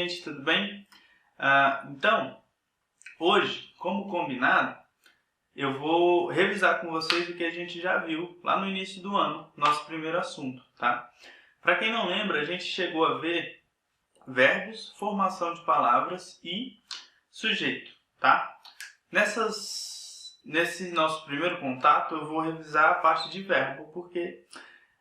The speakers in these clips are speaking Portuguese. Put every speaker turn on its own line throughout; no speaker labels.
gente, tudo bem? Então, hoje, como combinado, eu vou revisar com vocês o que a gente já viu lá no início do ano, nosso primeiro assunto, tá? Para quem não lembra, a gente chegou a ver verbos, formação de palavras e sujeito, tá? Nesse nosso primeiro contato, eu vou revisar a parte de verbo, porque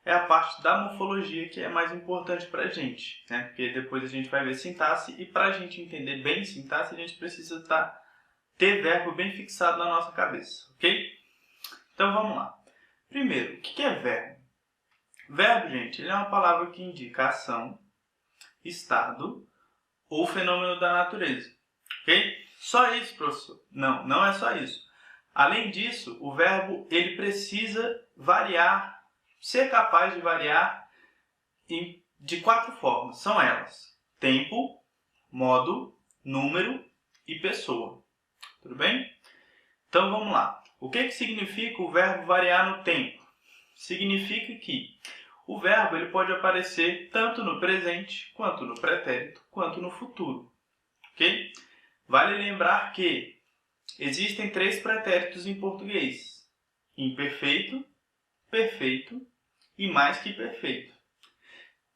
é a parte da morfologia que é mais importante para a gente, né? Porque depois a gente vai ver sintaxe e para a gente entender bem sintaxe, a gente precisa ter verbo bem fixado na nossa cabeça, ok? Então vamos lá. Primeiro, o que é verbo? Verbo, gente, ele é uma palavra que indica ação, estado ou fenômeno da natureza, ok? Só isso, professor? Não, não é só isso. Além disso, o verbo ele precisa variar, ser capaz de variar de 4 formas. São elas: tempo, modo, número e pessoa. Tudo bem? Então vamos lá. O que significa o verbo variar no tempo? Significa que o verbo ele pode aparecer tanto no presente, quanto no pretérito, quanto no futuro. Ok? Vale lembrar que existem 3 pretéritos em português: imperfeito, perfeito e mais que perfeito.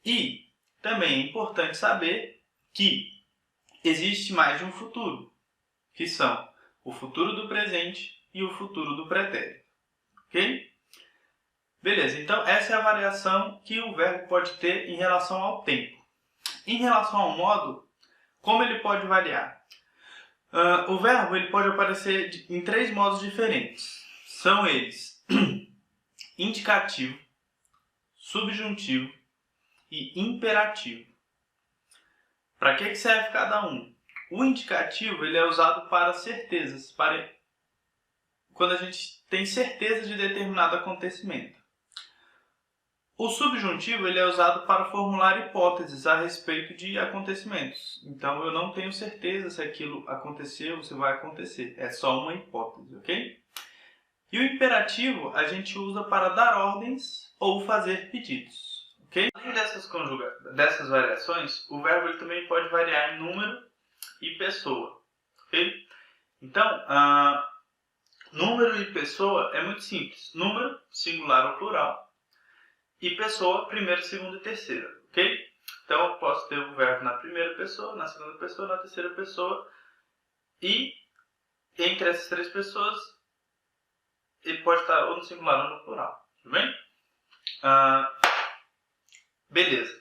E também é importante saber que existe mais de um futuro, que são o futuro do presente e o futuro do pretérito. Ok? Beleza, então essa é a variação que o verbo pode ter em relação ao tempo. Em relação ao modo, como ele pode variar? O verbo ele pode aparecer em 3 modos diferentes. São eles: indicativo, subjuntivo e imperativo. Para que serve cada um? O indicativo ele é usado para certezas, para quando a gente tem certeza de determinado acontecimento. O subjuntivo ele é usado para formular hipóteses a respeito de acontecimentos. Então, eu não tenho certeza se aquilo aconteceu ou se vai acontecer. É só uma hipótese, ok? E o imperativo a gente usa para dar ordens ou fazer pedidos, ok? Além dessas variações, o verbo ele também pode variar em número e pessoa, ok? Então, número e pessoa é muito simples. Número, singular ou plural. E pessoa, primeira, segunda e terceira, ok? Então, eu posso ter o verbo na primeira pessoa, na segunda pessoa, na terceira pessoa. E, entre essas 3 pessoas, ele pode estar ou no singular ou no plural, tudo bem? Beleza.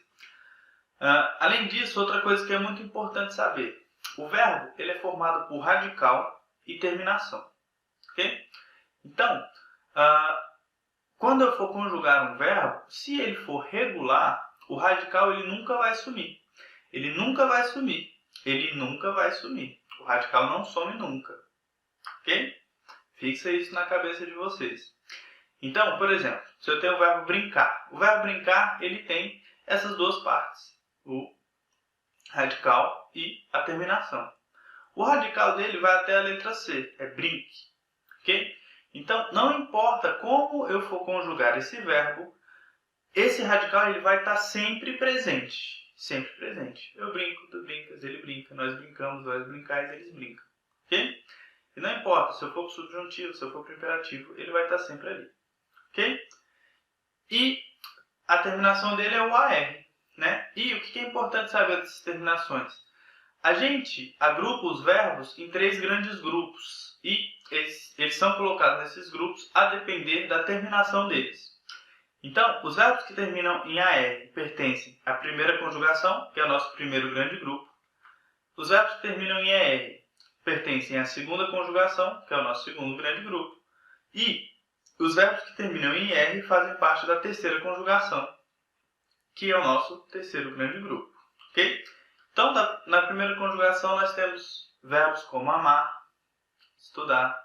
Além disso, outra coisa que é muito importante saber. O verbo ele é formado por radical e terminação, ok? Então, quando eu for conjugar um verbo, se ele for regular, o radical ele nunca vai sumir. Ele nunca vai sumir. Ele nunca vai sumir. O radical não some nunca. Ok? Fixa isso na cabeça de vocês. Então, por exemplo, se eu tenho o verbo brincar. O verbo brincar, ele tem essas 2 partes. O radical e a terminação. O radical dele vai até a letra C. É brinque. Ok? Então, não importa como eu for conjugar esse verbo, esse radical ele vai estar sempre presente. Sempre presente. Eu brinco, tu brincas, ele brinca, nós brincamos, vós brincais, eles brincam. Ok? E não importa se eu for para o subjuntivo, se eu for para o imperativo, ele vai estar sempre ali. Ok? E a terminação dele é o AR. Né? E o que é importante saber dessas terminações? A gente agrupa os verbos em 3 grandes grupos. E eles são colocados nesses grupos a depender da terminação deles. Então, os verbos que terminam em AR pertencem à primeira conjugação, que é o nosso primeiro grande grupo. Os verbos que terminam em ER pertencem à segunda conjugação, que é o nosso segundo grande grupo. E os verbos que terminam em IR fazem parte da terceira conjugação, que é o nosso terceiro grande grupo. Ok? Então, na primeira conjugação, nós temos verbos como amar, estudar,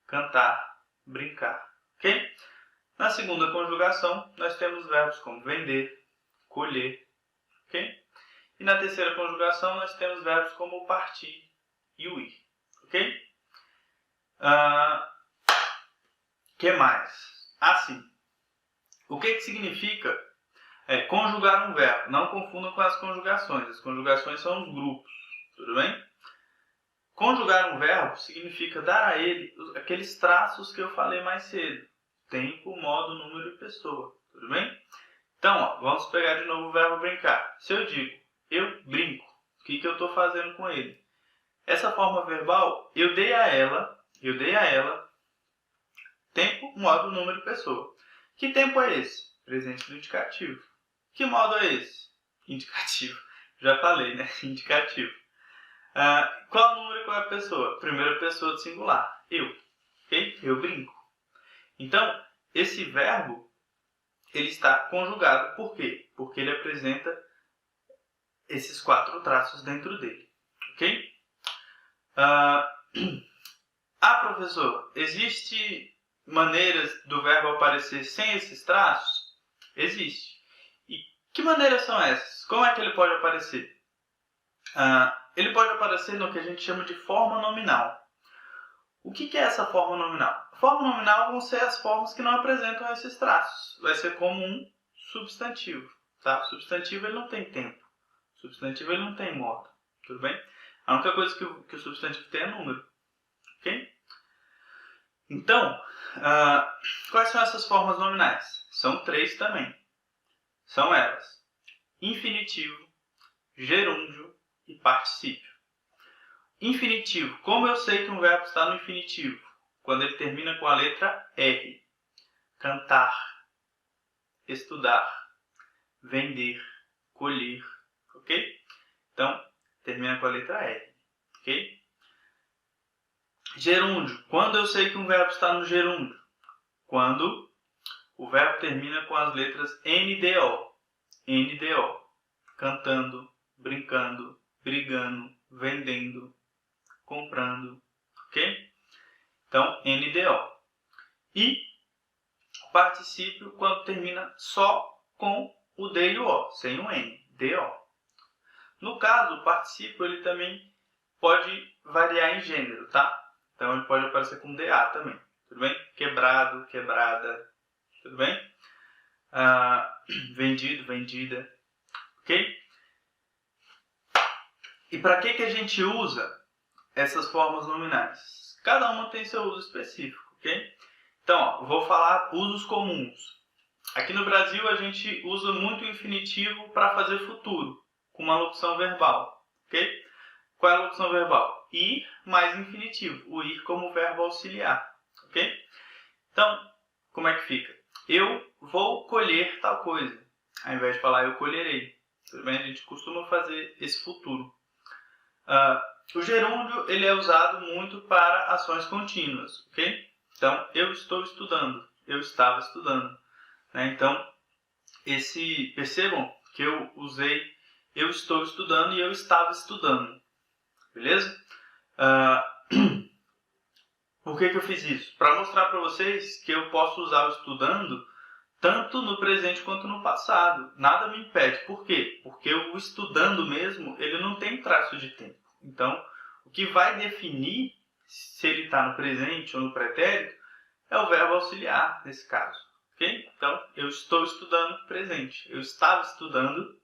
cantar, brincar. Ok? Na segunda conjugação, nós temos verbos como vender, colher. Ok? E na terceira conjugação, nós temos verbos como partir e o ir. Ok? Que mais? Assim, o que significa Conjugar um verbo. Não confundam com as conjugações. As conjugações são os grupos. Tudo bem? Conjugar um verbo significa dar a ele aqueles traços que eu falei mais cedo. Tempo, modo, número e pessoa. Tudo bem? Então, vamos pegar de novo o verbo brincar. Se eu digo, eu brinco, o que eu estou fazendo com ele? Essa forma verbal, eu dei a ela tempo, modo, número e pessoa. Que tempo é esse? Presente do indicativo. Que modo é esse? Indicativo. Já falei, né? Indicativo. Qual é o número e qual é a pessoa? Primeira pessoa do singular. Eu. Ok? Eu brinco. Então, esse verbo, ele está conjugado. Por quê? Porque ele apresenta esses 4 traços dentro dele. Ok? Professor, existe maneiras do verbo aparecer sem esses traços? Existe. E que maneiras são essas? Como é que ele pode aparecer? Ele pode aparecer no que a gente chama de forma nominal. O que é essa forma nominal? A forma nominal vão ser as formas que não apresentam esses traços. Vai ser como um substantivo. Tá? O substantivo ele não tem tempo. O substantivo ele não tem modo. Tudo bem? A única coisa que o substantivo tem é número. Ok? Então, quais são essas formas nominais? São 3 também. São elas: infinitivo, gerúndio e particípio. Infinitivo. Como eu sei que um verbo está no infinitivo? Quando ele termina com a letra R. Cantar, estudar, vender, colher. Ok? Então, termina com a letra R. Ok? Gerúndio. Quando eu sei que um verbo está no gerúndio? Quando o verbo termina com as letras NDO. NDO. Cantando, brincando, brigando, vendendo, comprando. Ok? Então, NDO. E o particípio quando termina só com o D e o O, sem o N. DO. No caso, o particípio ele também pode variar em gênero, tá? Então, ele pode aparecer com DA também. Tudo bem? Quebrado, quebrada. Tudo bem? Vendido, vendida. Ok? E para que a gente usa essas formas nominais? Cada uma tem seu uso específico, ok? Então, vou falar usos comuns. Aqui no Brasil, a gente usa muito o infinitivo para fazer futuro, com uma locução verbal, ok? Qual é a locução verbal? Ir mais infinitivo, o ir como verbo auxiliar, ok? Então, como é que fica? Eu vou colher tal coisa, ao invés de falar eu colherei. Tudo bem? A gente costuma fazer esse futuro. O gerúndio ele é usado muito para ações contínuas, ok? Então, eu estou estudando, eu estava estudando. Né? Então, percebam que eu usei eu estou estudando e eu estava estudando. Beleza? Por que eu fiz isso? Para mostrar para vocês que eu posso usar o estudando tanto no presente quanto no passado. Nada me impede. Por quê? Porque o estudando mesmo, ele não tem traço de tempo. Então, o que vai definir se ele está no presente ou no pretérito é o verbo auxiliar, nesse caso. Okay? Então, eu estou estudando presente. Eu estava estudando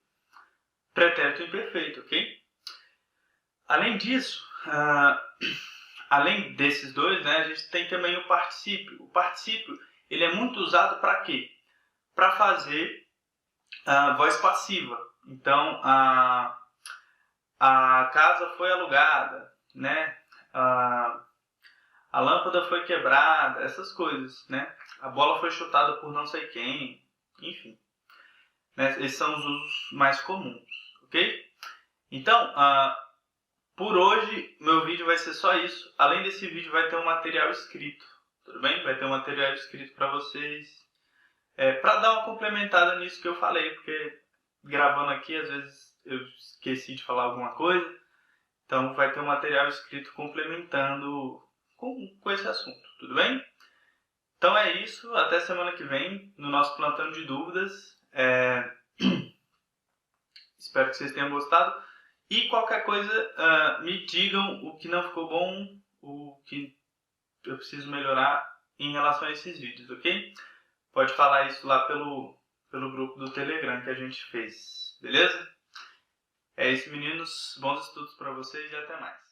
pretérito imperfeito. Ok? Além disso, além desses dois, né, a gente tem também o particípio. O particípio ele é muito usado para quê? Para fazer voz passiva. Então, a casa foi alugada, né? A lâmpada foi quebrada, essas coisas, né? A bola foi chutada por não sei quem, enfim. Né? Esses são os usos mais comuns, ok? Então, por hoje, meu vídeo vai ser só isso. Além desse vídeo, vai ter um material escrito, tudo bem? Vai ter um material escrito para vocês, para dar uma complementada nisso que eu falei, porque gravando aqui, às vezes eu esqueci de falar alguma coisa. Então, vai ter um material escrito complementando com esse assunto, tudo bem? Então é isso, até semana que vem, no nosso plantão de dúvidas. Espero que vocês tenham gostado. E qualquer coisa, me digam o que não ficou bom, o que eu preciso melhorar em relação a esses vídeos, ok? Pode falar isso lá pelo pelo grupo do Telegram que a gente fez, beleza? É isso, meninos. Bons estudos para vocês e até mais.